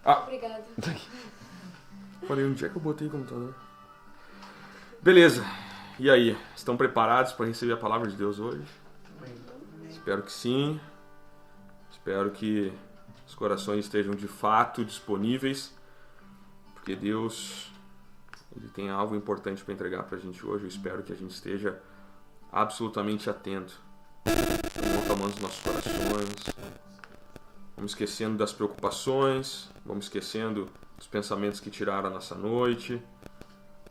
Obrigada. Falei, onde é que eu botei o computador? Beleza. E aí, estão preparados para receber a palavra de Deus hoje? Espero que sim. Espero que os corações estejam de fato disponíveis, porque Deus, Ele tem algo importante para entregar para a gente hoje. Eu espero que a gente esteja absolutamente atento. Vamos acalmando os nossos corações, vamos esquecendo das preocupações, vamos esquecendo dos pensamentos que tiraram a nossa noite,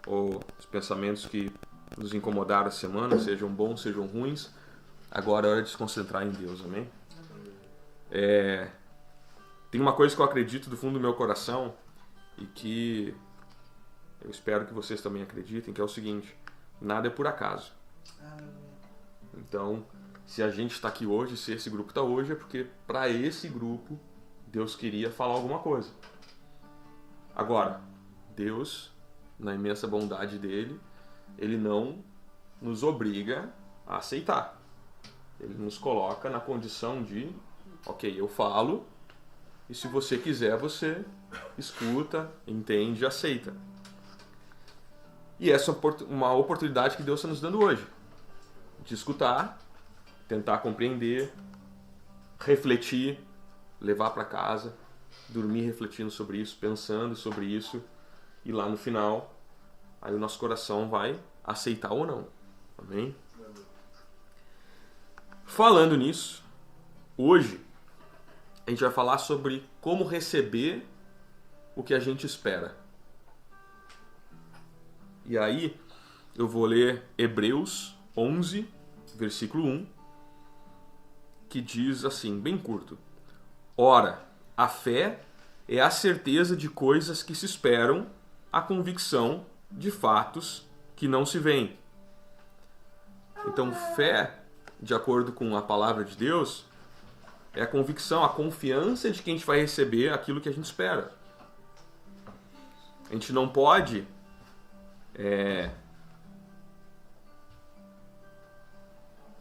ou os pensamentos que nos incomodaram a semana, sejam bons, sejam ruins. Agora é hora de se concentrar em Deus, amém? Tem uma coisa que eu acredito do fundo do meu coração e que eu espero que vocês também acreditem, que é o seguinte: nada é por acaso. Então, se a gente está aqui hoje, se esse grupo está hoje, é porque para esse grupo Deus queria falar alguma coisa. Agora, Deus, na imensa bondade dele, Ele não nos obriga a aceitar. Ele nos coloca na condição de, ok, eu falo, e se você quiser, você escuta, entende, aceita. E essa é uma oportunidade que Deus está nos dando hoje, de escutar, tentar compreender, refletir, levar para casa, dormir refletindo sobre isso, pensando sobre isso, e lá no final, aí o nosso coração vai aceitar ou não. Amém? Falando nisso, hoje a gente vai falar sobre como receber o que a gente espera. E aí eu vou ler Hebreus 11, versículo 1, que diz assim, bem curto: Ora, a fé é a certeza de coisas que se esperam, a convicção de fatos que não se veem. Então, fé, de acordo com a palavra de Deus, é a convicção, a confiança de que a gente vai receber aquilo que a gente espera. A gente não pode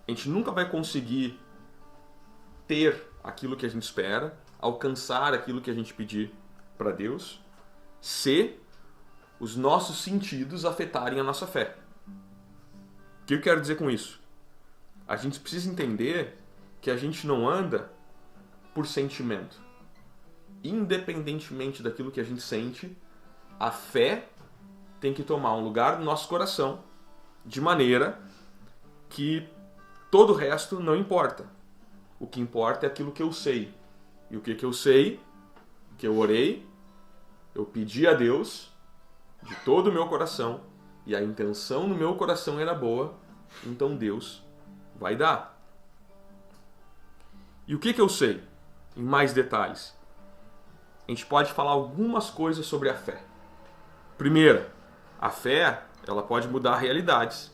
a gente nunca vai conseguir ter aquilo que a gente espera, alcançar aquilo que a gente pedir para Deus, se os nossos sentidos afetarem a nossa fé. O que eu quero dizer com isso? A gente precisa entender que a gente não anda por sentimento. Independentemente daquilo que a gente sente, a fé tem que tomar um lugar no nosso coração, de maneira que todo o resto não importa. O que importa é aquilo que eu sei. E o que eu sei? Que eu orei, eu pedi a Deus de todo o meu coração, e a intenção no meu coração era boa, então Deus vai dar. E o que eu sei? Em mais detalhes. A gente pode falar algumas coisas sobre a fé. Primeira, a fé, ela pode mudar realidades.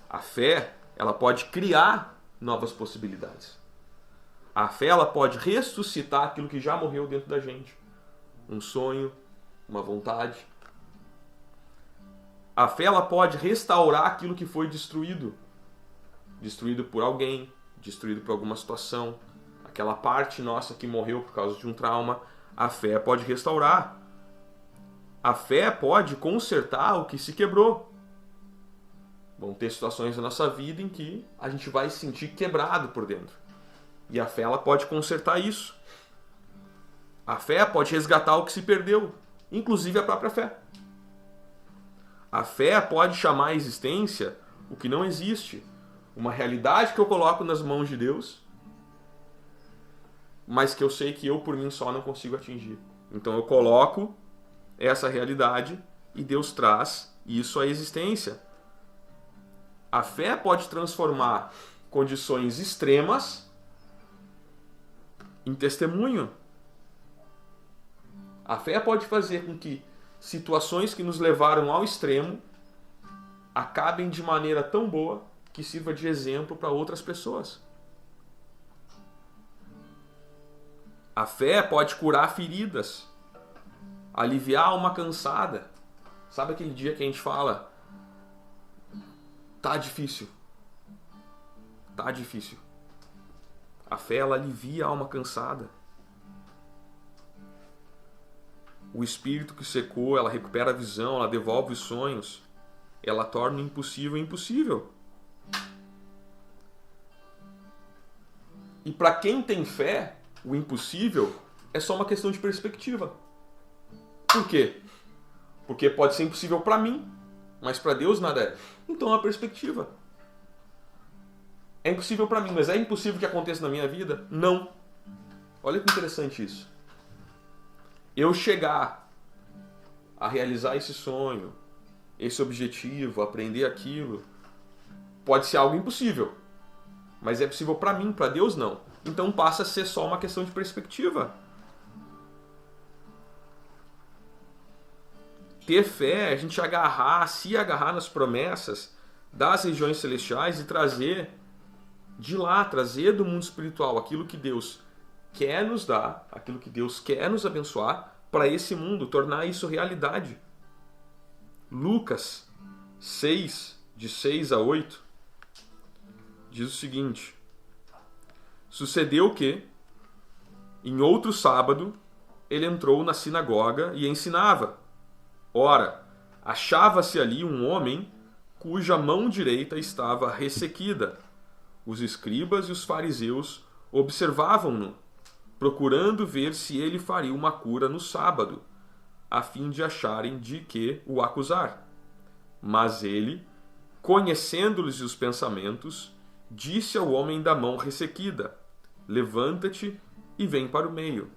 A fé, ela pode criar novas possibilidades. A fé, ela pode ressuscitar aquilo que já morreu dentro da gente. Um sonho, uma vontade. A fé, ela pode restaurar aquilo que foi destruído. Destruído por alguém, destruído por alguma situação. Aquela parte nossa que morreu por causa de um trauma, a fé pode restaurar. A fé pode consertar o que se quebrou. Vão ter situações na nossa vida em que a gente vai se sentir quebrado por dentro. E a fé, ela pode consertar isso. A fé pode resgatar o que se perdeu, inclusive a própria fé. A fé pode chamar à existência o que não existe. Uma realidade que eu coloco nas mãos de Deus, mas que eu sei que eu por mim só não consigo atingir. Então eu coloco essa realidade e Deus traz isso à existência. A fé pode transformar condições extremas em testemunho. A fé pode fazer com que situações que nos levaram ao extremo acabem de maneira tão boa que sirva de exemplo para outras pessoas. A fé pode curar feridas, aliviar alma cansada. Sabe aquele dia que a gente fala, tá difícil. Tá difícil. A fé, ela alivia a alma cansada. o espírito que secou, ela recupera a visão, ela devolve os sonhos, ela torna o impossível impossível. E para quem tem fé, o impossível é só uma questão de perspectiva. Por quê? Porque pode ser impossível para mim, mas para Deus nada é. Então é uma perspectiva. É impossível para mim, mas é impossível que aconteça na minha vida? Não. Olha que interessante isso. Eu chegar a realizar esse sonho, esse objetivo, aprender aquilo, pode ser algo impossível. Mas é possível para mim, para Deus não. Então passa a ser só uma questão de perspectiva. Ter fé é a gente se agarrar nas promessas das regiões celestiais e trazer de lá, trazer do mundo espiritual aquilo que Deus quer nos dar, aquilo que Deus quer nos abençoar para esse mundo, tornar isso realidade. Lucas 6, de 6 a 8, diz o seguinte: sucedeu que, em outro sábado, ele entrou na sinagoga e ensinava. Ora, achava-se ali um homem cuja mão direita estava ressequida. Os escribas e os fariseus observavam-no, procurando ver se ele faria uma cura no sábado, a fim de acharem de que o acusar. Mas ele, conhecendo-lhes os pensamentos, disse ao homem da mão ressequida: levanta-te e vem para o meio.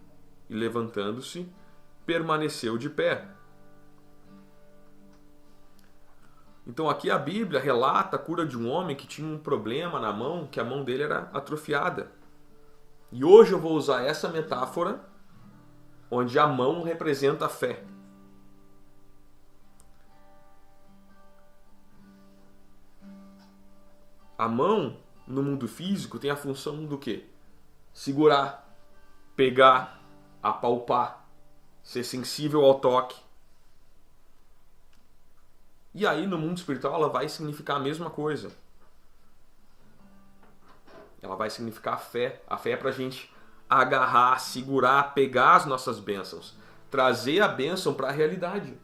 E levantando-se, permaneceu de pé. Então aqui a Bíblia relata a cura de um homem que tinha um problema na mão, que a mão dele era atrofiada. E hoje eu vou usar essa metáfora, onde a mão representa a fé. A mão, no mundo físico, tem a função do quê? Segurar, pegar, apalpar, ser sensível ao toque. E aí, no mundo espiritual, ela vai significar a mesma coisa. Ela vai significar a fé. A fé é para a gente agarrar, segurar, pegar as nossas bênçãos. Trazer a bênção para a realidade.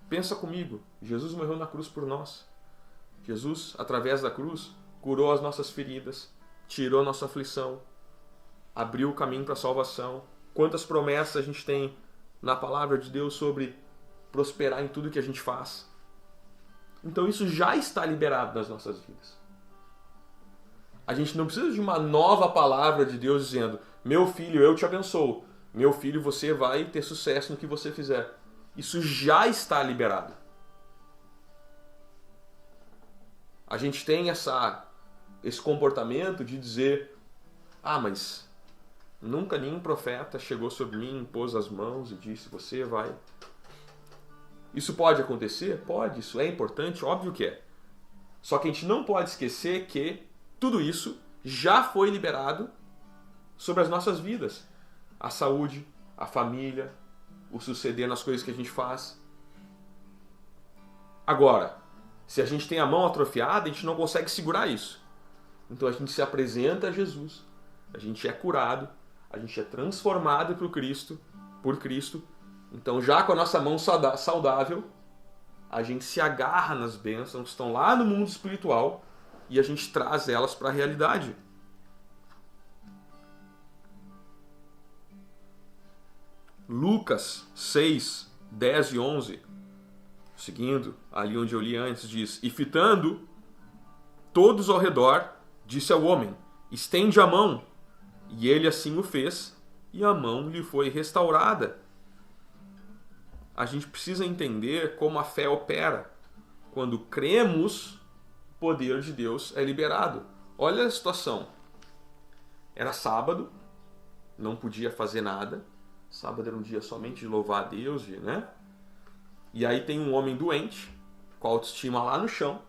Pensa comigo. Jesus morreu na cruz por nós. Jesus, através da cruz, curou as nossas feridas, tirou a nossa aflição, abriu o caminho para a salvação. Quantas promessas a gente tem na palavra de Deus sobre prosperar em tudo que a gente faz. Então isso já está liberado nas nossas vidas. A gente não precisa de uma nova palavra de Deus dizendo: meu filho, eu te abençoo. Meu filho, você vai ter sucesso no que você fizer. Isso já está liberado. A gente tem esse comportamento de dizer: ah, mas nunca nenhum profeta chegou sobre mim, impôs as mãos e disse: você vai. Isso pode acontecer? Pode, isso é importante, óbvio que é. Só que a gente não pode esquecer que tudo isso já foi liberado sobre as nossas vidas. A saúde, a família, o suceder nas coisas que a gente faz. Agora, se a gente tem a mão atrofiada, a gente não consegue segurar isso. Então a gente se apresenta a Jesus, a gente é curado, a gente é transformado por Cristo. Então, já com a nossa mão saudável, a gente se agarra nas bênçãos que estão lá no mundo espiritual e a gente traz elas para a realidade. Lucas 6, 10 e 11, seguindo ali onde eu li antes, diz: e fitando todos ao redor, disse ao homem: estende a mão. E ele assim o fez, e a mão lhe foi restaurada. A gente precisa entender como a fé opera. Quando cremos, o poder de Deus é liberado. Olha a situação. Era sábado, não podia fazer nada. Sábado era um dia somente de louvar a Deus, né? E aí tem um homem doente, com a autoestima lá no chão,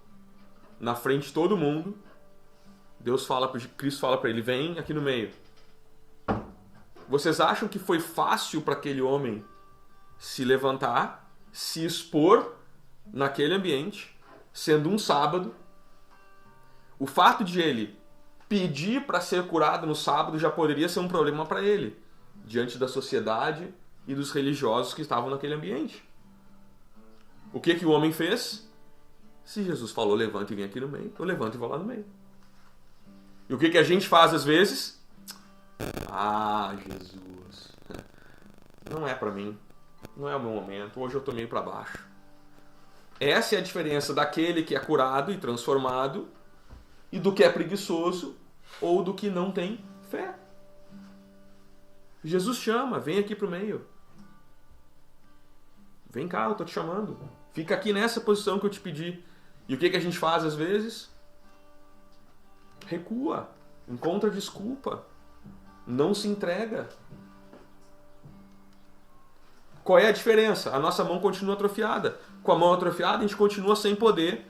na frente de todo mundo. Cristo fala para ele: vem aqui no meio. Vocês acham que foi fácil para aquele homem se levantar, se expor naquele ambiente, sendo um sábado? O fato de ele pedir para ser curado no sábado já poderia ser um problema para ele, diante da sociedade, e dos religiosos que estavam naquele ambiente. O que o homem fez? Se Jesus falou, levanta e vem aqui no meio, eu levanto e vou lá no meio. E o que a gente faz às vezes? Ah, Jesus, não é pra mim, não é o meu momento, hoje eu tô meio pra baixo. Essa é a diferença daquele que é curado e transformado e do que é preguiçoso ou do que não tem fé. Jesus chama, vem aqui pro meio. Vem cá, eu tô te chamando. Fica aqui nessa posição que eu te pedi. E o que a gente faz às vezes? Recua, encontra desculpa, não se entrega. Qual é a diferença? A nossa mão continua atrofiada. Com a mão atrofiada, a gente continua sem poder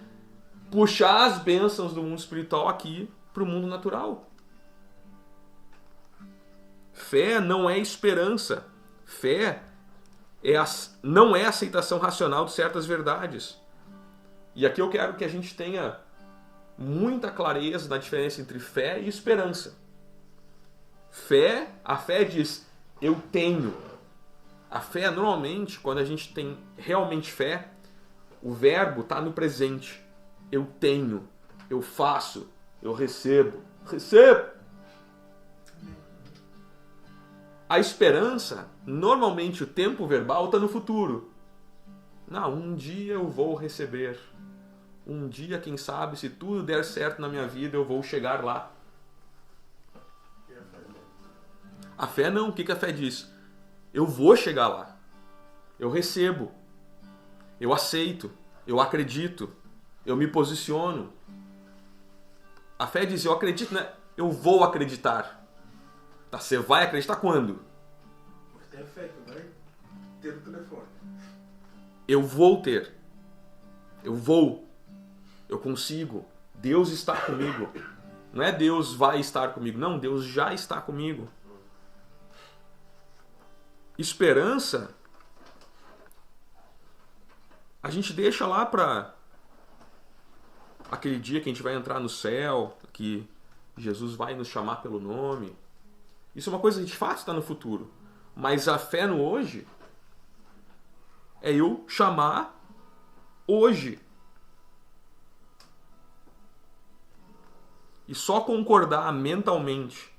puxar as bênçãos do mundo espiritual aqui para o mundo natural. Fé não é esperança. Fé não é aceitação racional de certas verdades. E aqui eu quero que a gente tenha muita clareza na diferença entre fé e esperança. A fé diz, eu tenho. A fé, normalmente, quando a gente tem realmente fé, o verbo está no presente. Eu tenho, eu faço, eu recebo. Recebo! A esperança, normalmente o tempo verbal está no futuro. Não, um dia eu vou receber. Um dia, quem sabe, se tudo der certo na minha vida, eu vou chegar lá. A fé não, o que a fé diz? Eu vou chegar lá. Eu recebo. Eu aceito. Eu acredito. Eu me posiciono. A fé diz, eu acredito, né? Eu vou acreditar. Tá, você vai acreditar quando? Mas tem fé que vai ter o telefone. Eu vou ter. Eu vou. Eu consigo. Deus está comigo. Não é Deus vai estar comigo. Não, Deus já está comigo. Esperança, a gente deixa lá para aquele dia que a gente vai entrar no céu, que Jesus vai nos chamar pelo nome. Isso é uma coisa que de fato está no futuro. Mas a fé no hoje é eu chamar hoje. E só concordar mentalmente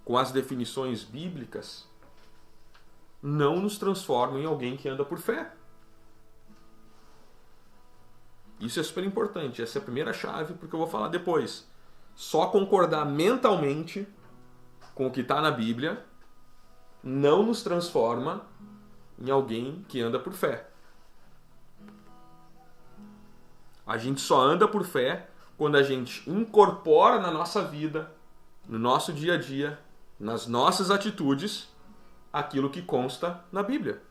com as definições bíblicas não nos transforma em alguém que anda por fé. Isso é super importante. Essa é a primeira chave, porque eu vou falar depois. Só concordar mentalmente com o que está na Bíblia não nos transforma em alguém que anda por fé. A gente só anda por fé quando a gente incorpora na nossa vida, no nosso dia a dia, nas nossas atitudes, aquilo que consta na Bíblia.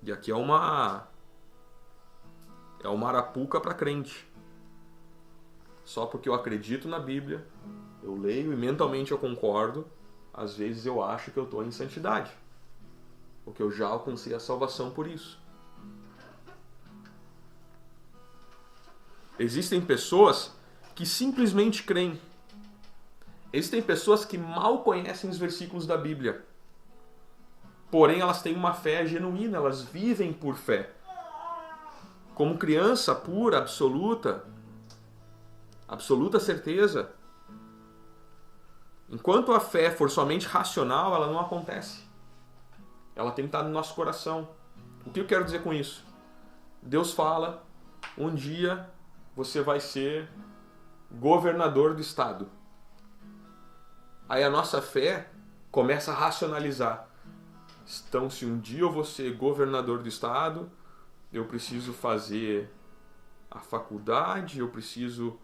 E aqui é uma arapuca para crente. Só porque eu acredito na Bíblia, eu leio e mentalmente eu concordo, às vezes eu acho que eu estou em santidade. Porque eu já alcancei a salvação por isso. Existem pessoas que simplesmente creem. Existem pessoas que mal conhecem os versículos da Bíblia. Porém, elas têm uma fé genuína, elas vivem por fé. Como criança pura, absoluta certeza. Enquanto a fé for somente racional, ela não acontece. Ela tem que estar no nosso coração. O que eu quero dizer com isso? Deus fala, um dia você vai ser governador do estado. Aí a nossa fé começa a racionalizar. Então, se um dia eu vou ser governador do estado, eu preciso fazer a faculdade, eu preciso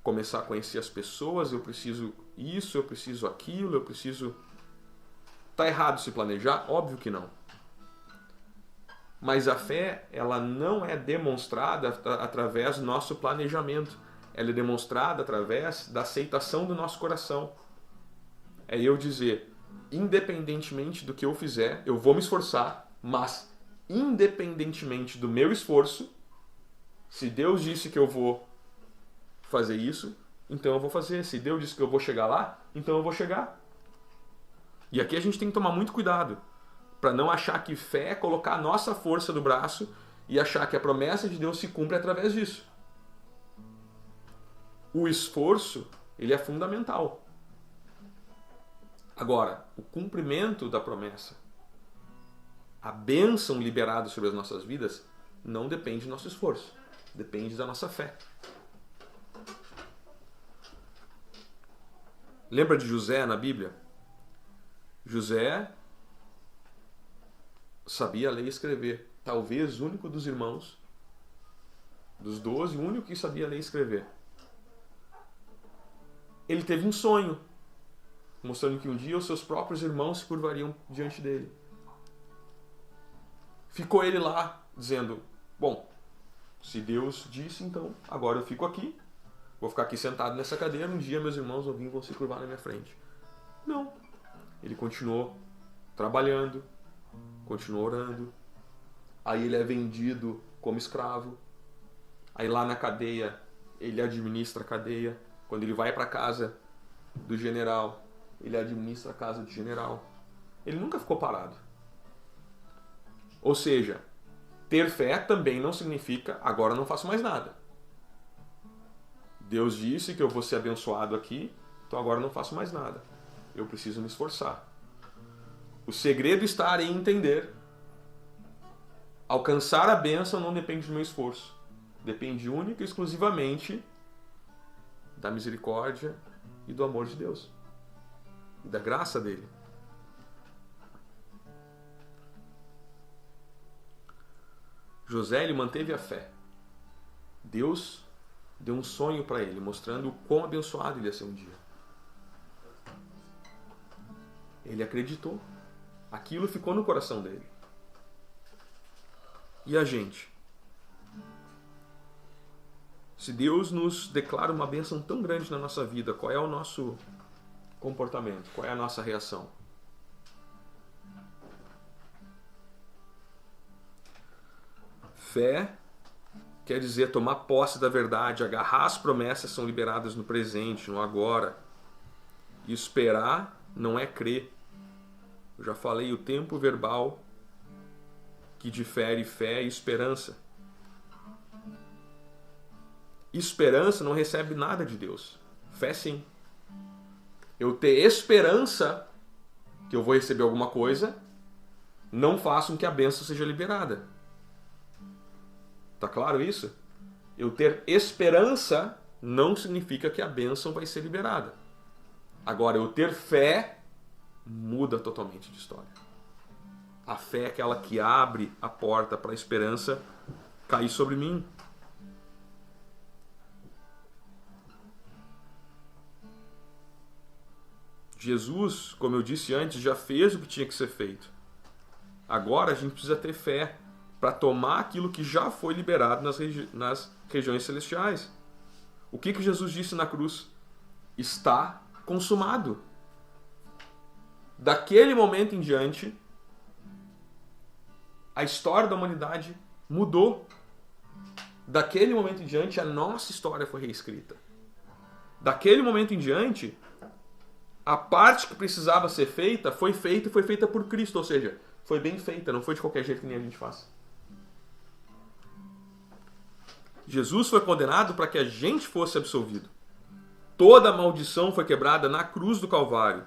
começar a conhecer as pessoas, eu preciso isso, eu preciso aquilo, eu preciso... Tá errado se planejar? Óbvio que não. Mas a fé, ela não é demonstrada através do nosso planejamento. Ela é demonstrada através da aceitação do nosso coração. É eu dizer, independentemente do que eu fizer, eu vou me esforçar, mas independentemente do meu esforço, se Deus disse que eu vou fazer isso, então eu vou fazer. Se Deus disse que eu vou chegar lá, então eu vou chegar. E aqui a gente tem que tomar muito cuidado para não achar que fé é colocar a nossa força do braço e achar que a promessa de Deus se cumpre através disso. O esforço, ele é fundamental. Agora, o cumprimento da promessa, a bênção liberada sobre as nossas vidas, não depende do nosso esforço, depende da nossa fé. Lembra de José na Bíblia? José sabia ler e escrever. Talvez o único dos irmãos, dos 12, o único que sabia ler e escrever. Ele teve um sonho, mostrando que um dia os seus próprios irmãos se curvariam diante dele. Ficou ele lá, dizendo, bom, se Deus disse, então agora eu fico aqui, vou ficar aqui sentado nessa cadeira, um dia meus irmãos vão se curvar na minha frente. Não. Ele continuou trabalhando, continuou orando. Aí ele é vendido como escravo. Aí lá na cadeia, ele administra a cadeia. Quando ele vai para a casa do general, ele administra a casa do general. Ele nunca ficou parado. Ou seja, ter fé também não significa agora não faço mais nada. Deus disse que eu vou ser abençoado aqui, então agora não faço mais nada. Eu preciso me esforçar. O segredo está em entender. Alcançar a bênção não depende do meu esforço. Depende única e exclusivamente da misericórdia e do amor de Deus. E da graça dele. José, ele manteve a fé. Deus deu um sonho para ele, mostrando o quão abençoado ele ia ser um dia. Ele acreditou. Aquilo ficou no coração dele. E a gente? Se Deus nos declara uma bênção tão grande na nossa vida, qual é o nosso comportamento? Qual é a nossa reação? Fé quer dizer tomar posse da verdade, agarrar as promessas que são liberadas no presente, no agora. E esperar não é crer. Eu já falei o tempo verbal que difere fé e esperança. Esperança não recebe nada de Deus. Fé sim. Eu ter esperança que eu vou receber alguma coisa não faz com que a bênção seja liberada. Tá claro isso? Eu ter esperança não significa que a bênção vai ser liberada. Agora, eu ter fé muda totalmente de história. A fé é aquela que abre a porta para a esperança cair sobre mim. Jesus, como eu disse antes, já fez o que tinha que ser feito. Agora a gente precisa ter fé para tomar aquilo que já foi liberado nas regiões celestiais. O que Jesus disse na cruz? Está consumado. Daquele momento em diante, a história da humanidade mudou. Daquele momento em diante, a nossa história foi reescrita. Daquele momento em diante, a parte que precisava ser feita foi feita e foi feita por Cristo. Ou seja, foi bem feita, não foi de qualquer jeito que nem a gente faz. Jesus foi condenado para que a gente fosse absolvido. Toda a maldição foi quebrada na cruz do Calvário.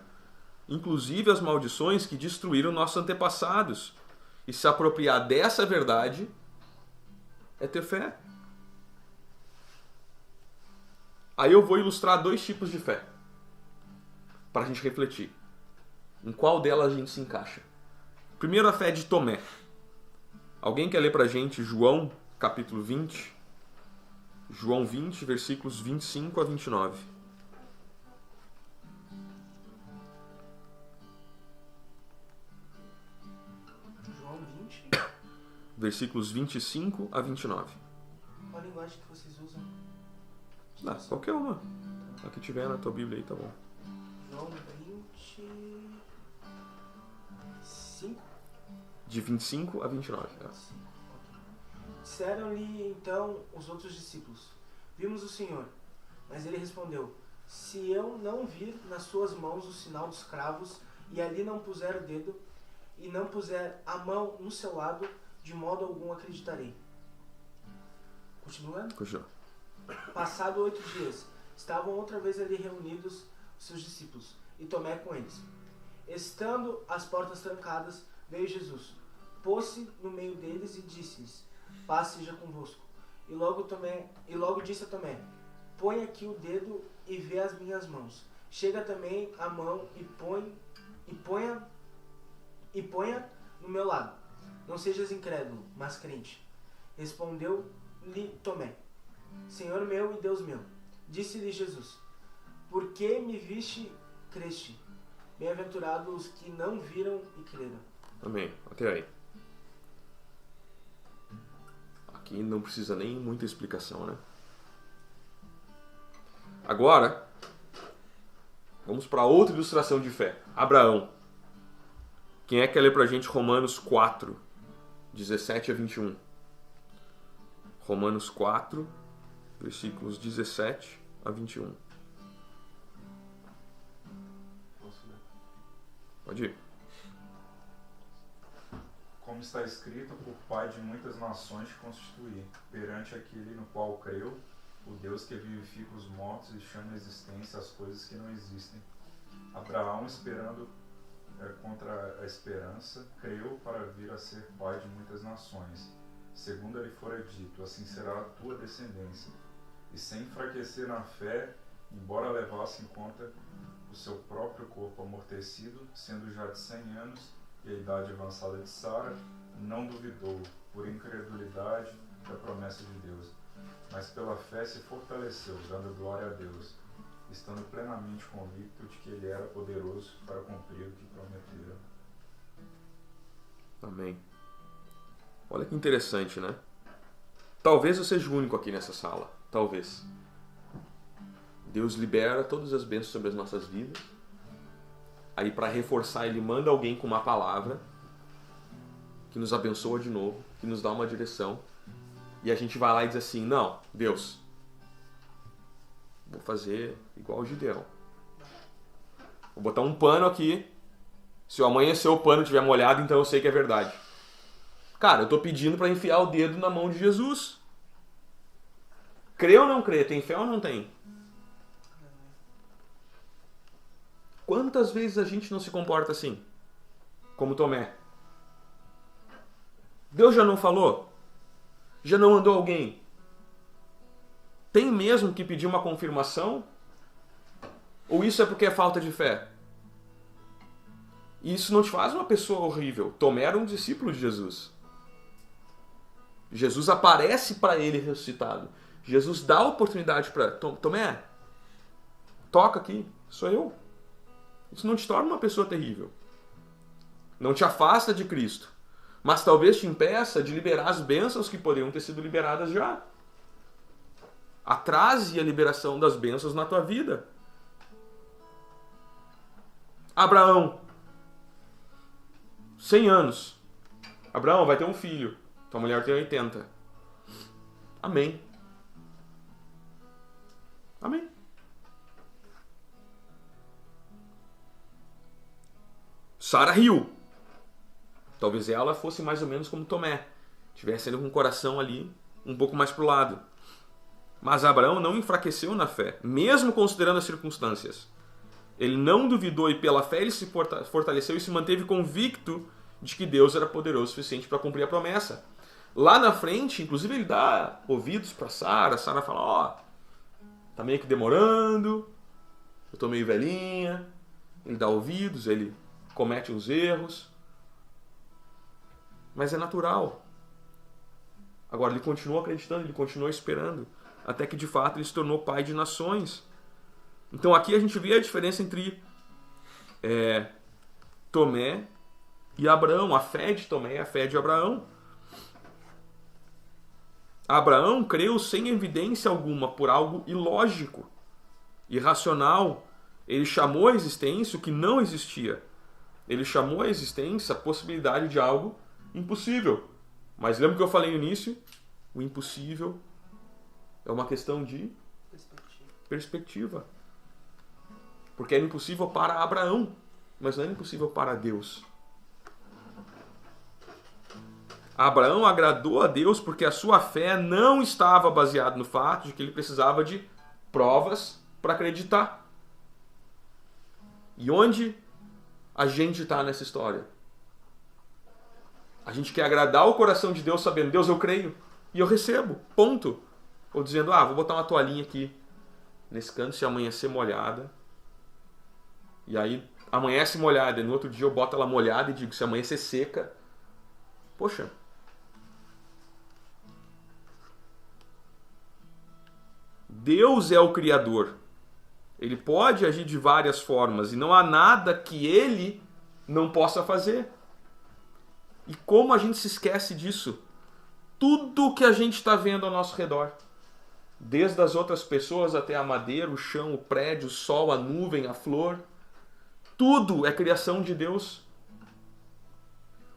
Inclusive as maldições que destruíram nossos antepassados. E se apropriar dessa verdade é ter fé. Aí eu vou ilustrar 2 tipos de fé, para a gente refletir. Em qual delas a gente se encaixa? Primeiro, a fé de Tomé. Alguém quer ler para a gente João, capítulo 20? João 20, versículos 25 a 29. João 20. Versículos 25 a 29. Qual a linguagem que vocês usam? Qualquer uma. A que tiver na tua Bíblia aí, tá bom. João 25. De 25 a 29. Disseram-lhe então os outros discípulos: Vimos o Senhor. Mas ele respondeu: Se eu não vir nas suas mãos o sinal dos cravos e ali não puser o dedo, e não puser a mão no seu lado, de modo algum acreditarei. Continuando? Continua. Passado 8 dias, estavam outra vez ali reunidos os seus discípulos, e Tomé com eles. Estando as portas trancadas, veio Jesus, pôs-se no meio deles e disse-lhes: paz seja convosco. E logo disse a Tomé: põe aqui o dedo e vê as minhas mãos. Chega também a mão e ponha no meu lado. Não sejas incrédulo, mas crente. Respondeu-lhe Tomé: Senhor meu e Deus meu. Disse-lhe Jesus: por que me viste, creste? Bem-aventurados os que não viram e creram. Amém. Até aí. Aqui não precisa nem muita explicação, né? Agora, vamos para outra ilustração de fé. Abraão. Quem é que quer ler pra gente Romanos 4, 17 a 21? Romanos 4, versículos 17 a 21. Posso ler? Pode ir. Como está escrito, por Pai de muitas nações te constituí, perante aquele no qual creu, o Deus que vivifica os mortos e chama à existência as coisas que não existem. Abraão, esperando contra a esperança, creu para vir a ser pai de muitas nações, segundo lhe fora dito, assim será a tua descendência. E sem enfraquecer na fé, embora levasse em conta o seu próprio corpo amortecido, sendo já de 100 anos, e a idade avançada de Sara, não duvidou, por incredulidade, da promessa de Deus, mas pela fé se fortaleceu, dando glória a Deus, estando plenamente convicto de que Ele era poderoso para cumprir o que prometera. Amém. Olha que interessante, né? Talvez eu seja o único aqui nessa sala. Talvez. Deus libera todas as bênçãos sobre as nossas vidas. Aí, para reforçar, Ele manda alguém com uma palavra que nos abençoa de novo, que nos dá uma direção. E a gente vai lá e diz assim: não, Deus, vou fazer igual o Gideão. Vou botar um pano aqui. Se o amanhecer o pano estiver molhado, então eu sei que é verdade. Cara, eu estou pedindo para enfiar o dedo na mão de Jesus. Crê ou não crê? Tem fé ou não tem? Quantas vezes a gente não se comporta assim? Como Tomé. Deus já não falou? Já não mandou alguém? Tem mesmo que pedir uma confirmação? Ou isso é porque é falta de fé? E isso não te faz uma pessoa horrível. Tomé era um discípulo de Jesus. Jesus aparece para ele ressuscitado. Jesus dá a oportunidade para Tomé, toca aqui, sou eu. Isso não te torna uma pessoa terrível. Não te afasta de Cristo. Mas talvez te impeça de liberar as bênçãos que poderiam ter sido liberadas já. Atrase a liberação das bênçãos na tua vida. Abraão, 100 anos. Abraão vai ter um filho. Tua mulher tem 80. Amém. Amém. Sara riu. Talvez ela fosse mais ou menos como Tomé. Tivesse com o coração ali um pouco mais pro lado. Mas Abraão não enfraqueceu na fé, mesmo considerando as circunstâncias. Ele não duvidou e pela fé ele se fortaleceu e se manteve convicto de que Deus era poderoso o suficiente para cumprir a promessa. Lá na frente, inclusive, ele dá ouvidos para Sara. Sara fala: ó, tá meio que demorando, eu tô meio velhinha. Ele dá ouvidos, ele comete uns erros. Mas é natural. Agora, ele continuou acreditando, ele continuou esperando, até que de fato ele se tornou pai de nações. Então aqui a gente vê a diferença entre Tomé e Abraão, a fé de Tomé e a fé de Abraão. Abraão creu sem evidência alguma por algo ilógico, irracional. Ele chamou a existência o que não existia. Ele chamou a existência a possibilidade de algo impossível. Mas lembra que eu falei no início? O impossível é uma questão de perspectiva. Porque era impossível para Abraão. mas não era impossível para Deus. Abraão agradou a Deus porque a sua fé não estava baseada no fato de que ele precisava de provas para acreditar. E onde a gente está nessa história? A gente quer agradar o coração de Deus sabendo, Deus, eu creio e eu recebo, ponto. Ou dizendo, vou botar uma toalhinha aqui nesse canto, se amanhecer molhada. E aí amanhece molhada, e no outro dia eu boto ela molhada e digo, se amanhecer seca. Poxa. Deus é o Criador. Ele pode agir de várias formas e não há nada que Ele não possa fazer. E como a gente se esquece disso? Tudo que a gente está vendo ao nosso redor, desde as outras pessoas até a madeira, o chão, o prédio, o sol, a nuvem, a flor, tudo é criação de Deus.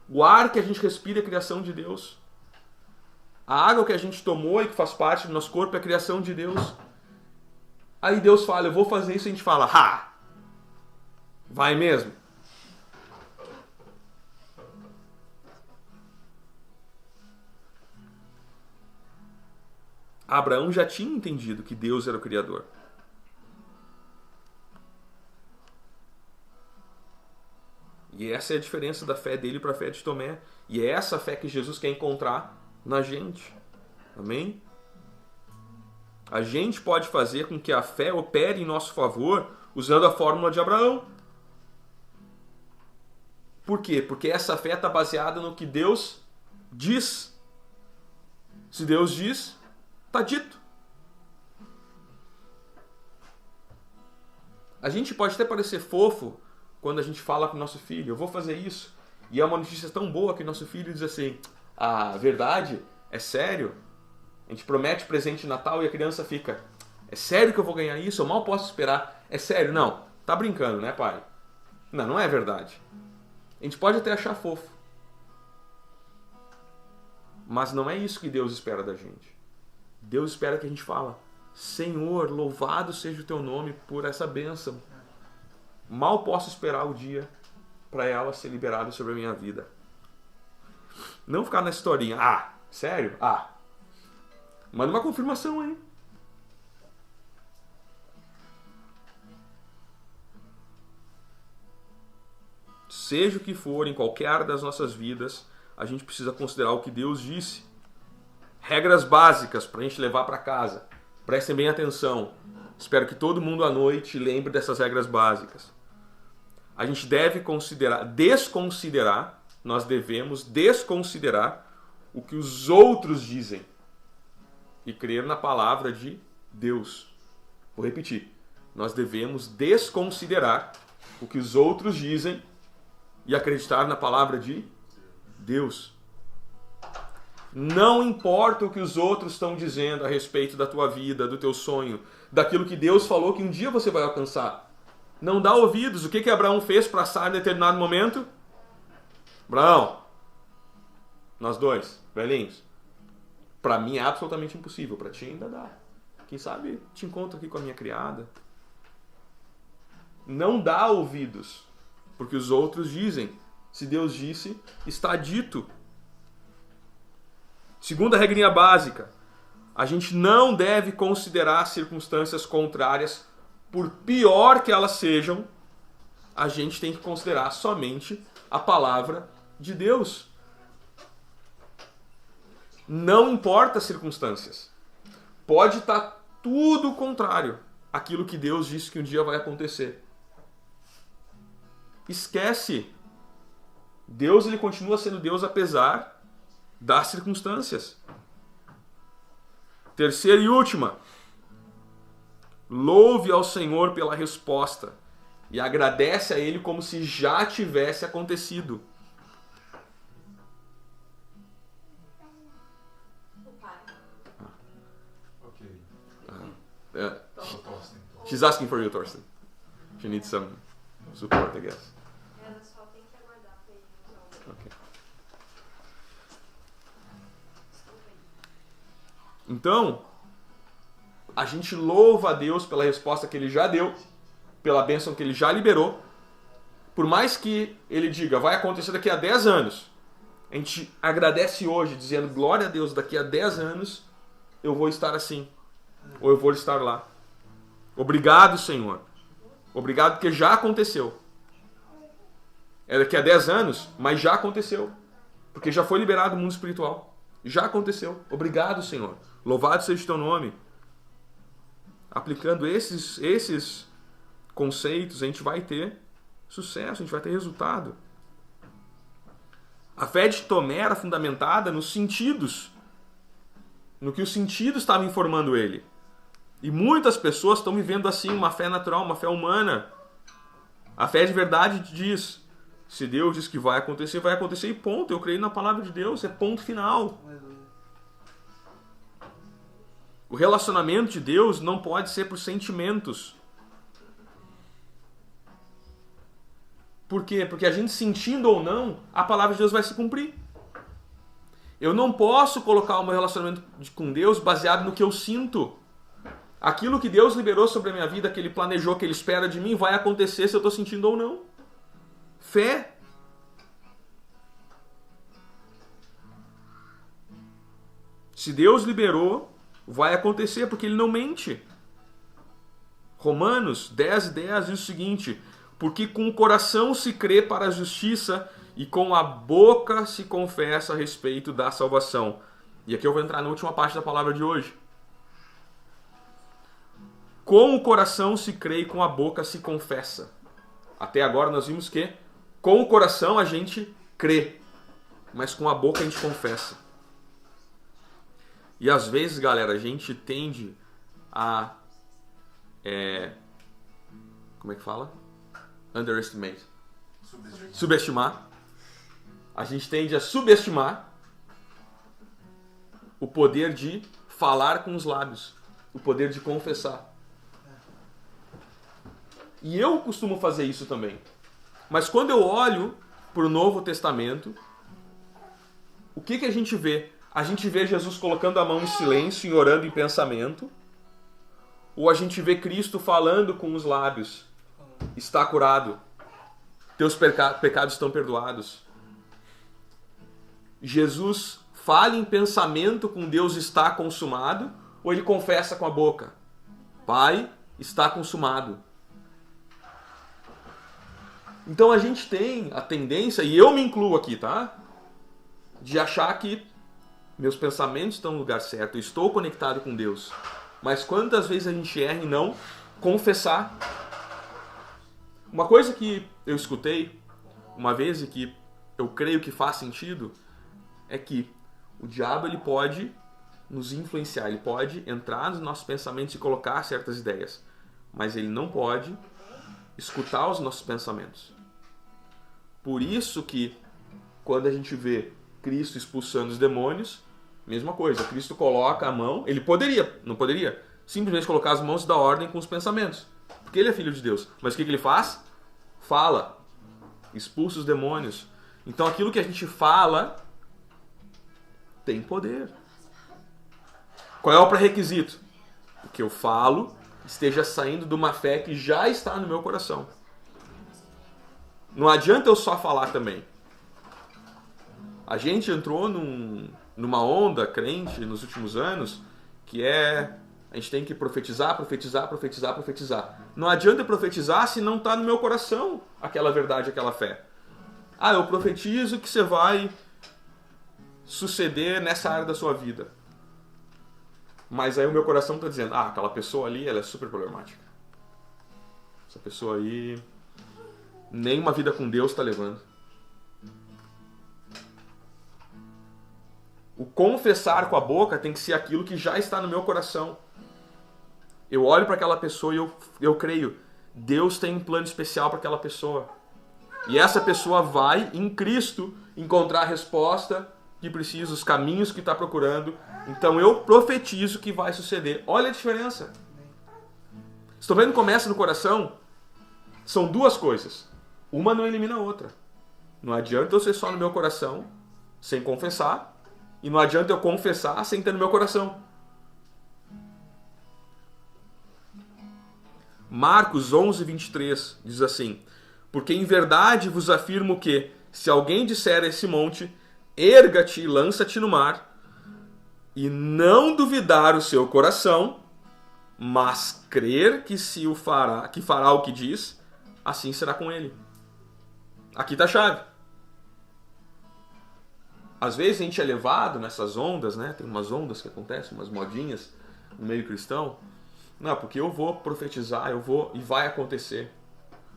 O ar que a gente respira é criação de Deus. A água que a gente tomou e que faz parte do nosso corpo é criação de Deus. Aí Deus fala, eu vou fazer isso, e a gente fala, vai mesmo? Abraão já tinha entendido que Deus era o Criador. E essa é a diferença da fé dele para a fé de Tomé. E é essa fé que Jesus quer encontrar na gente. Amém? A gente pode fazer com que a fé opere em nosso favor usando a fórmula de Abraão. Por quê? Porque essa fé está baseada no que Deus diz. Se Deus diz, está dito. A gente pode até parecer fofo quando a gente fala com o nosso filho, eu vou fazer isso. E é uma notícia tão boa que nosso filho diz assim, verdade? É sério? A gente promete presente de Natal e a criança fica, é sério que eu vou ganhar isso? Eu mal posso esperar. É sério? Não. Tá brincando, né, pai? Não é verdade. A gente pode até achar fofo. Mas não é isso que Deus espera da gente. Deus espera que a gente fala, Senhor, louvado seja o teu nome por essa bênção. Mal posso esperar o dia para ela ser liberada sobre a minha vida. Não ficar na historinha. Sério? Manda uma confirmação aí. Seja o que for, em qualquer área das nossas vidas, a gente precisa considerar o que Deus disse. Regras básicas para a gente levar para casa. Prestem bem atenção. Espero que todo mundo à noite lembre dessas regras básicas. A gente deve nós devemos desconsiderar o que os outros dizem e crer na palavra de Deus. Vou repetir. Nós devemos desconsiderar o que os outros dizem e acreditar na palavra de Deus. Não importa o que os outros estão dizendo a respeito da tua vida, do teu sonho, daquilo que Deus falou que um dia você vai alcançar. Não dá ouvidos. O que Abraão fez para Sara em determinado momento? Abraão, nós dois, velhinhos. Para mim é absolutamente impossível. Para ti ainda dá. Quem sabe te encontro aqui com a minha criada. Não dá ouvidos. Porque os outros dizem. Se Deus disse, está dito. Segunda regrinha básica. A gente não deve considerar circunstâncias contrárias, por pior que elas sejam. A gente tem que considerar somente a palavra de Deus. Não importa as circunstâncias. Pode estar tudo contrário àquilo que Deus disse que um dia vai acontecer. Esquece. Deus, ele continua sendo Deus apesar das circunstâncias. Terceira e última. Louve ao Senhor pela resposta e agradece a Ele como se já tivesse acontecido. She's asking for you, Thorsten. She needs some support, I guess. Ela só tem que aguardar pra ele. Okay. Então, a gente louva a Deus pela resposta que Ele já deu, pela bênção que Ele já liberou, por mais que ele diga, vai acontecer daqui a 10 anos, a gente agradece hoje, dizendo, glória a Deus, daqui a 10 anos eu vou estar assim, ou eu vou estar lá. Obrigado, Senhor. Obrigado porque já aconteceu. É daqui a 10 anos, mas já aconteceu. Porque já foi liberado o mundo espiritual. Já aconteceu. Obrigado, Senhor. Louvado seja o teu nome. Aplicando esses conceitos, a gente vai ter sucesso, a gente vai ter resultado. A fé de Tomé era fundamentada nos sentidos, no que os sentidos estavam informando ele. E muitas pessoas estão vivendo assim, uma fé natural, uma fé humana. A fé de verdade diz, se Deus diz que vai acontecer e ponto. Eu creio na palavra de Deus, é ponto final. O relacionamento de Deus não pode ser por sentimentos. Por quê? Porque a gente sentindo ou não, a palavra de Deus vai se cumprir. Eu não posso colocar o meu relacionamento com Deus baseado no que eu sinto. Aquilo que Deus liberou sobre a minha vida, que Ele planejou, que Ele espera de mim, vai acontecer se eu estou sentindo ou não. Fé. Se Deus liberou, vai acontecer, porque Ele não mente. Romanos 10:10 diz o seguinte, porque com o coração se crê para a justiça e com a boca se confessa a respeito da salvação. E aqui eu vou entrar na última parte da palavra de hoje. Com o coração se crê e com a boca se confessa. Até agora nós vimos que com o coração a gente crê, mas com a boca a gente confessa. E às vezes, galera, a gente tende a... como é que fala? Underestimate. Subestimar. A gente tende a subestimar o poder de falar com os lábios, o poder de confessar. E eu costumo fazer isso também. Mas quando eu olho para o Novo Testamento, o que a gente vê? A gente vê Jesus colocando a mão em silêncio e orando em pensamento? Ou a gente vê Cristo falando com os lábios? Está curado. Teus pecados estão perdoados. Jesus fala em pensamento com Deus, está consumado? Ou ele confessa com a boca? Pai, está consumado. Então a gente tem a tendência, e eu me incluo aqui, tá? De achar que meus pensamentos estão no lugar certo, eu estou conectado com Deus. Mas quantas vezes a gente erra em não confessar? Uma coisa que eu escutei uma vez e que eu creio que faz sentido é que o diabo ele pode nos influenciar, ele pode entrar nos nossos pensamentos e colocar certas ideias, mas ele não pode escutar os nossos pensamentos. Por isso que quando a gente vê Cristo expulsando os demônios, mesma coisa, Cristo coloca a mão, ele poderia, não poderia, simplesmente colocar as mãos e dar ordem com os pensamentos, porque ele é filho de Deus. Mas o que ele faz? Fala, expulsa os demônios. Então aquilo que a gente fala tem poder. Qual é o pré-requisito? O que eu falo esteja saindo de uma fé que já está no meu coração. Não adianta eu só falar também. A gente entrou numa onda crente nos últimos anos que a gente tem que profetizar, profetizar, profetizar, profetizar. Não adianta eu profetizar se não está no meu coração aquela verdade, aquela fé. Ah, eu profetizo que você vai suceder nessa área da sua vida. Mas aí o meu coração está dizendo, aquela pessoa ali, ela é super problemática. Essa pessoa aí, nem uma vida com Deus está levando. O confessar com a boca tem que ser aquilo que já está no meu coração. Eu olho para aquela pessoa e eu creio, Deus tem um plano especial para aquela pessoa. E essa pessoa vai, em Cristo, encontrar a resposta que precisa, os caminhos que está procurando. Então eu profetizo que vai suceder. Olha a diferença. Estão vendo que começa no coração? São duas coisas. Uma não elimina a outra. Não adianta eu ser só no meu coração, sem confessar. E não adianta eu confessar sem ter no meu coração. Marcos 11:23 diz assim: Porque em verdade vos afirmo que, se alguém disser a esse monte, erga-te e lança-te no mar, e não duvidar o seu coração, mas crer que fará o que diz, assim será com ele. Aqui está a chave. Às vezes a gente é levado nessas ondas, né? Tem umas ondas que acontecem, umas modinhas no meio cristão. Não, porque eu vou profetizar, e vai acontecer.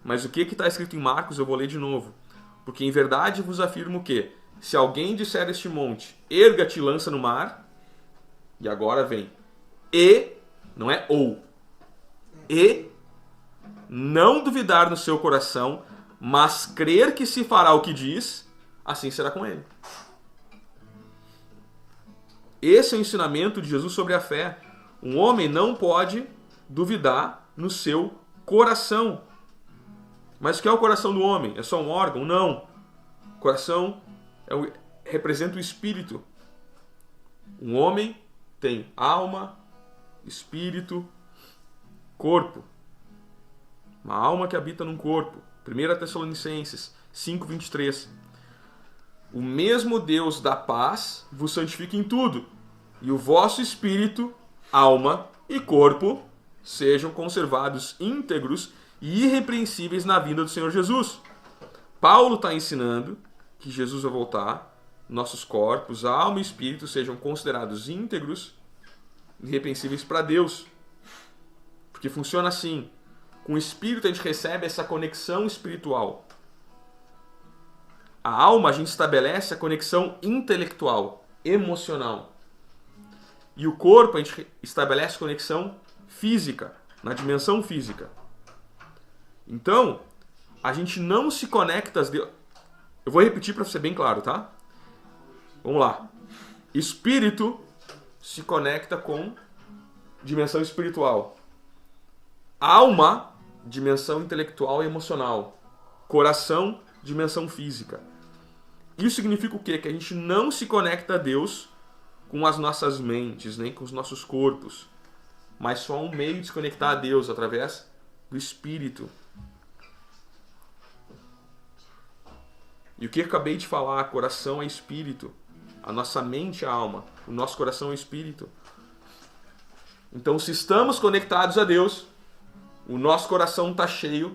Mas o que está escrito em Marcos, eu vou ler de novo. Porque em verdade vos afirmo que, se alguém disser este monte, erga-te e lança no mar, e agora vem, e, não é ou, e não duvidar no seu coração, mas crer que se fará o que diz, assim será com ele. Esse é o ensinamento de Jesus sobre a fé. Um homem não pode duvidar no seu coração. Mas o que é o coração do homem? É só um órgão? Não. O coração representa o espírito. Um homem tem alma, espírito, corpo. Uma alma que habita num corpo. 1 Tessalonicenses 5:23. O mesmo Deus da paz vos santifica em tudo, e o vosso espírito, alma e corpo sejam conservados íntegros e irrepreensíveis na vinda do Senhor Jesus. Paulo está ensinando que Jesus vai voltar, nossos corpos, alma e espírito sejam considerados íntegros e irrepreensíveis para Deus. Porque funciona assim. Com o espírito a gente recebe essa conexão espiritual. A alma a gente estabelece a conexão intelectual, emocional. E o corpo a gente estabelece conexão física, na dimensão física. Então, a gente não se conecta às Deus. Eu vou repetir para ser bem claro, tá? Vamos lá. Espírito se conecta com dimensão espiritual. Alma, dimensão intelectual e emocional. Coração, dimensão física. Isso significa o quê? Que a gente não se conecta a Deus com as nossas mentes, nem com os nossos corpos, mas só um meio de se conectar a Deus através do Espírito. E o que eu acabei de falar, coração é espírito, a nossa mente é a alma, o nosso coração é espírito. Então, se estamos conectados a Deus, o nosso coração está cheio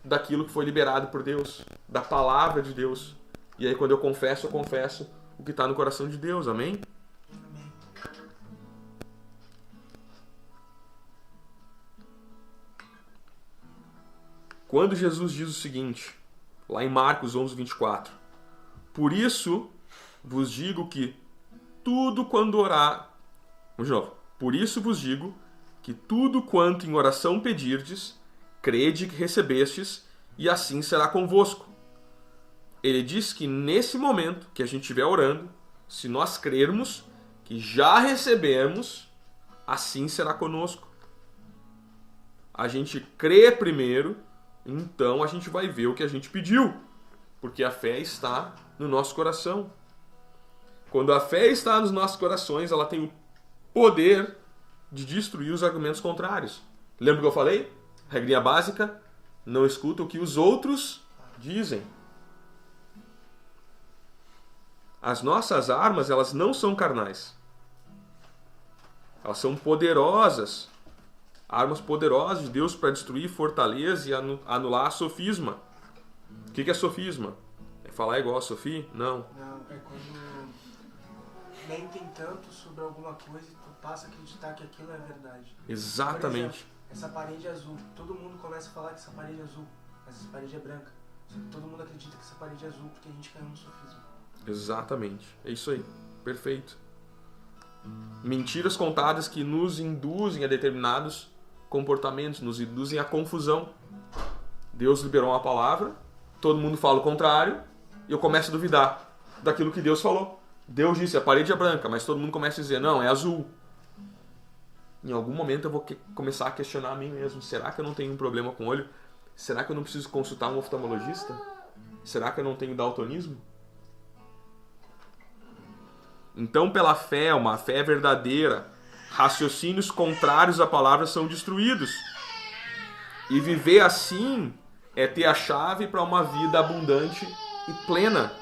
daquilo que foi liberado por Deus, da palavra de Deus. E aí, quando eu confesso o que está no coração de Deus. Amém? Amém. Quando Jesus diz o seguinte, lá em Marcos 11:24, por isso vos digo que tudo quando orar... Vamos de novo. Por isso vos digo que tudo quanto em oração pedirdes, crede que recebestes, e assim será convosco. Ele diz que nesse momento que a gente estiver orando, se nós crermos que já recebemos, assim será conosco. A gente crê primeiro, então a gente vai ver o que a gente pediu, porque a fé está no nosso coração. Quando a fé está nos nossos corações, ela tem o poder de destruir os argumentos contrários. Lembra o que eu falei? Regrinha básica, não escuta o que os outros dizem. As nossas armas, elas não são carnais. Elas são poderosas. Armas poderosas de Deus para destruir fortaleza e anular sofisma. O que é sofisma? É falar igual a Sofia? Não. Não, é quando mentem tanto sobre alguma coisa e tu passa a acreditar que aquilo é verdade. Exatamente. Por exemplo, essa parede é azul. Todo mundo começa a falar que essa parede é azul, mas essa parede é branca. Só que todo mundo acredita que essa parede é azul porque a gente caiu no sofisma. Exatamente. É isso aí. Perfeito. Mentiras contadas que nos induzem a determinados comportamentos, nos induzem à confusão. Deus liberou uma palavra, todo mundo fala o contrário, e eu começo a duvidar daquilo que Deus falou. Deus disse, a parede é branca, mas todo mundo começa a dizer, não, é azul. Em algum momento eu vou começar a questionar a mim mesmo. Será que eu não tenho um problema com o olho? Será que eu não preciso consultar um oftalmologista? Será que eu não tenho daltonismo? Então, pela fé, uma fé verdadeira, raciocínios contrários à palavra são destruídos. E viver assim é ter a chave para uma vida abundante e plena.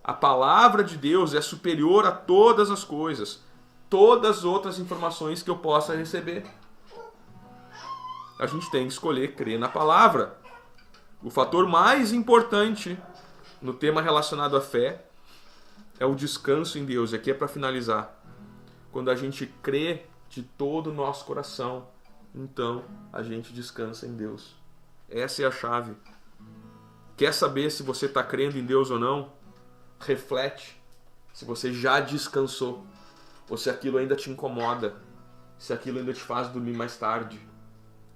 A palavra de Deus é superior a todas as coisas, todas as outras informações que eu possa receber. A gente tem que escolher crer na palavra. O fator mais importante no tema relacionado à fé é o descanso em Deus. Aqui é para finalizar. Quando a gente crê de todo o nosso coração, então a gente descansa em Deus. Essa é a chave. Quer saber se você está crendo em Deus ou não? Reflete se você já descansou, ou se aquilo ainda te incomoda, se aquilo ainda te faz dormir mais tarde,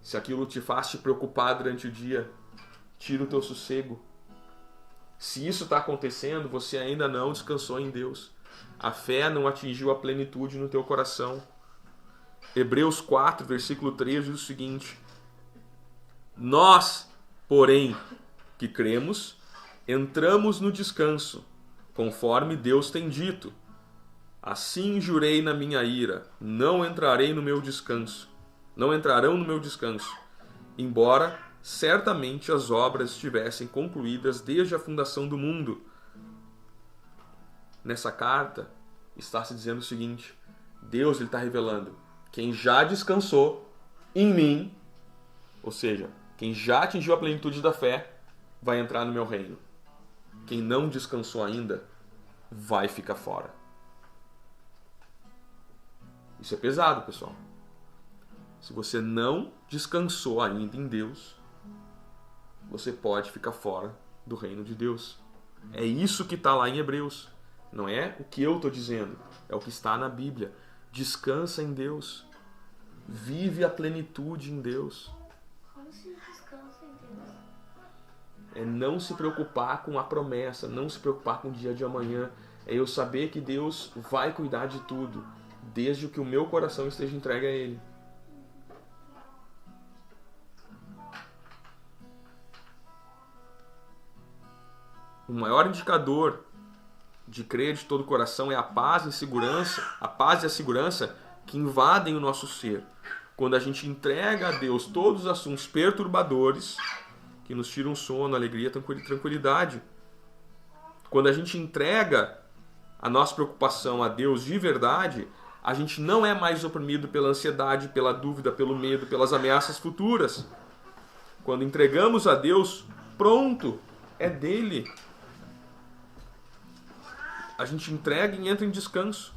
se aquilo te faz te preocupar durante o dia. Tira o teu sossego. Se isso está acontecendo, você ainda não descansou em Deus. A fé não atingiu a plenitude no teu coração. Hebreus 4, versículo 3 diz o seguinte: nós, porém, que cremos, entramos no descanso, conforme Deus tem dito. Assim jurei na minha ira, não entrarei no meu descanso. Não entrarão no meu descanso, embora certamente as obras estivessem concluídas desde a fundação do mundo. Nessa carta está se dizendo o seguinte: Deus está revelando, quem já descansou em mim, ou seja, quem já atingiu a plenitude da fé, vai entrar no meu reino. Quem não descansou ainda, vai ficar fora. Isso é pesado, pessoal. Se você não descansou ainda em Deus, você pode ficar fora do reino de Deus. É isso que está lá em Hebreus. Não é o que eu estou dizendo, é o que está na Bíblia. Descansa em Deus. Vive a plenitude em Deus. Como se descansa em Deus? É não se preocupar com a promessa, não se preocupar com o dia de amanhã. É eu saber que Deus vai cuidar de tudo, desde que o meu coração esteja entregue a Ele. O maior indicador de crer de todo o coração é a paz e a segurança que invadem o nosso ser. Quando a gente entrega a Deus todos os assuntos perturbadores que nos tiram sono, alegria, tranquilidade. Quando a gente entrega a nossa preocupação a Deus de verdade, a gente não é mais oprimido pela ansiedade, pela dúvida, pelo medo, pelas ameaças futuras. Quando entregamos a Deus, pronto, é dele. A gente entrega e entra em descanso.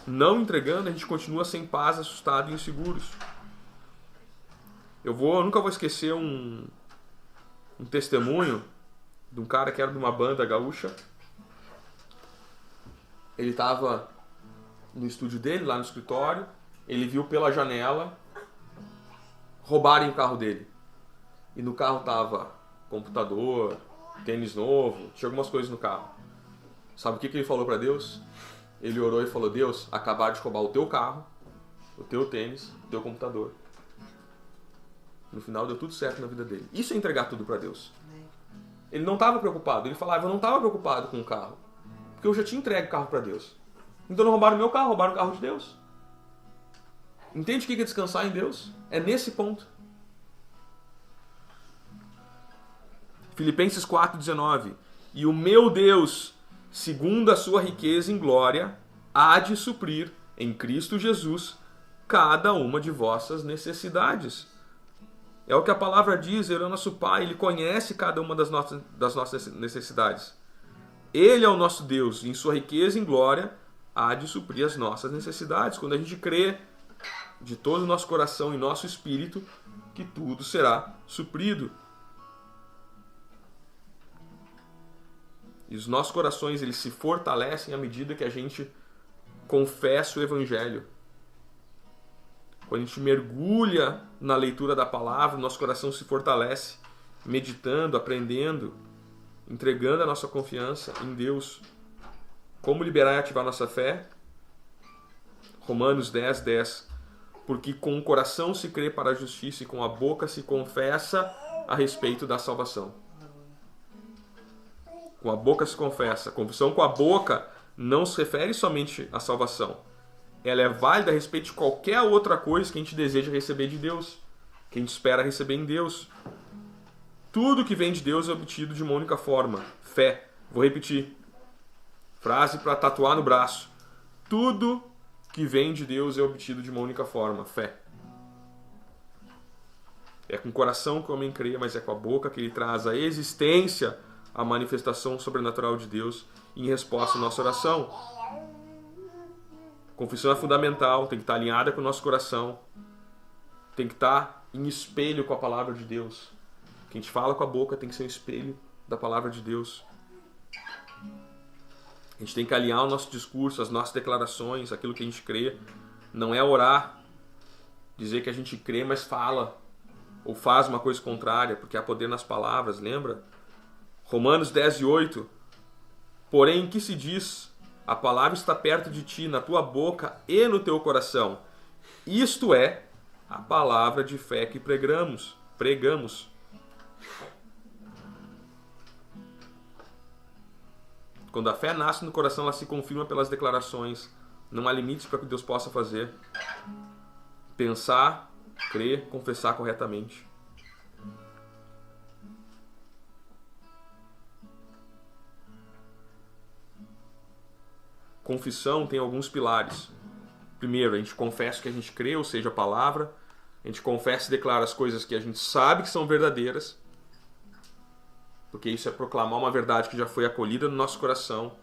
Não entregando, a gente continua sem paz, assustado e inseguros. Eu nunca vou esquecer um testemunho de um cara que era de uma banda gaúcha. Ele estava no estúdio dele, lá no escritório. Ele viu pela janela roubarem o carro dele. E no carro tava computador, tênis novo, tinha algumas coisas no carro. Sabe o que ele falou para Deus? Ele orou e falou: Deus, acabaram de roubar o teu carro, o teu tênis, o teu computador. No final deu tudo certo na vida dele. Isso é entregar tudo para Deus. Ele não estava preocupado. Ele falava: eu não estava preocupado com o carro, porque eu já tinha entregue o carro para Deus. Então não roubaram o meu carro, roubaram o carro de Deus. Entende o que é descansar em Deus? É nesse ponto. Filipenses 4,19. E o meu Deus, segundo a sua riqueza em glória, há de suprir em Cristo Jesus cada uma de vossas necessidades. É o que a palavra diz. Ele é o nosso Pai, Ele conhece cada uma das nossas necessidades. Ele é o nosso Deus, e em sua riqueza em glória há de suprir as nossas necessidades. Quando a gente crê de todo o nosso coração e nosso espírito que tudo será suprido. E os nossos corações, eles se fortalecem à medida que a gente confessa o Evangelho. Quando a gente mergulha na leitura da palavra, nosso coração se fortalece, meditando, aprendendo, entregando a nossa confiança em Deus. Como liberar e ativar nossa fé? Romanos 10:10. Porque com o coração se crê para a justiça e com a boca se confessa a respeito da salvação. Com a boca se confessa. A confissão com a boca não se refere somente à salvação. Ela é válida a respeito de qualquer outra coisa que a gente deseja receber de Deus. que a gente espera receber em Deus. Tudo que vem de Deus é obtido de uma única forma, fé. Vou repetir. Frase para tatuar no braço. Tudo que vem de Deus é obtido de uma única forma, fé. É com o coração que o homem crê, mas é com a boca que ele traz a existência, a manifestação sobrenatural de Deus em resposta à nossa oração. Confissão é fundamental, tem que estar alinhada com o nosso coração, tem que estar em espelho com a palavra de Deus. O que a gente fala com a boca tem que ser um espelho da palavra de Deus. A gente tem que alinhar o nosso discurso, as nossas declarações, aquilo que a gente crê. Não é orar, dizer que a gente crê, mas fala ou faz uma coisa contrária, porque há poder nas palavras, lembra? Romanos 10:8. Porém, que se diz? A palavra está perto de ti, na tua boca e no teu coração. Isto é a palavra de fé que pregamos. Quando a fé nasce no coração, ela se confirma pelas declarações. Não há limites para o que Deus possa fazer. Pensar, crer, confessar corretamente. Confissão tem alguns pilares. Primeiro, a gente confessa que a gente crê, ou seja, a palavra. A gente confessa e declara as coisas que a gente sabe que são verdadeiras. Porque isso é proclamar uma verdade que já foi acolhida no nosso coração.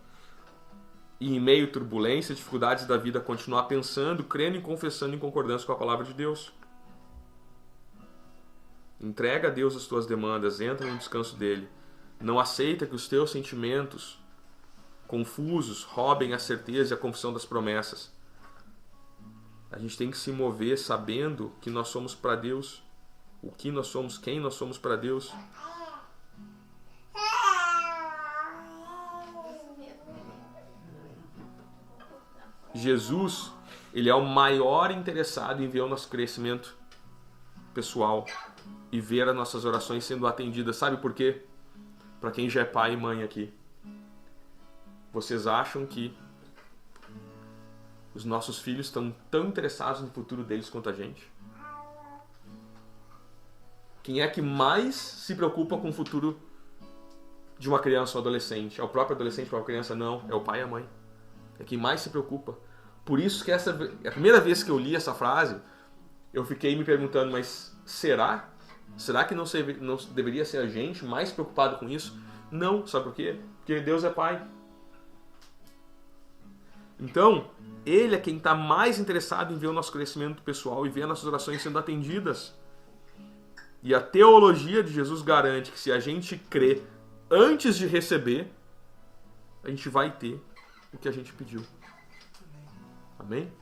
E em meio a turbulência, dificuldades da vida, continuar pensando, crendo e confessando em concordância com a palavra de Deus. Entrega a Deus as tuas demandas, entra no descanso dele. Não aceita que os teus sentimentos confusos roubem a certeza e a confissão das promessas. A gente tem que se mover sabendo que nós somos para Deus, o que nós somos, quem nós somos para Deus. Jesus, ele é o maior interessado em ver o nosso crescimento pessoal e ver as nossas orações sendo atendidas. Sabe por quê? Para quem já é pai e mãe aqui. Vocês acham que os nossos filhos estão tão interessados no futuro deles quanto a gente? Quem é que mais se preocupa com o futuro de uma criança ou adolescente? É o próprio adolescente, a própria criança? Não, é o pai e a mãe. É quem mais se preocupa. Por isso que a primeira vez que eu li essa frase, eu fiquei me perguntando, mas será? Será que não deveria ser a gente mais preocupado com isso? Não, sabe por quê? Porque Deus é pai. Então, Ele é quem está mais interessado em ver o nosso crescimento pessoal e ver as nossas orações sendo atendidas. E a teologia de Jesus garante que se a gente crê antes de receber, a gente vai ter o que a gente pediu. Amém?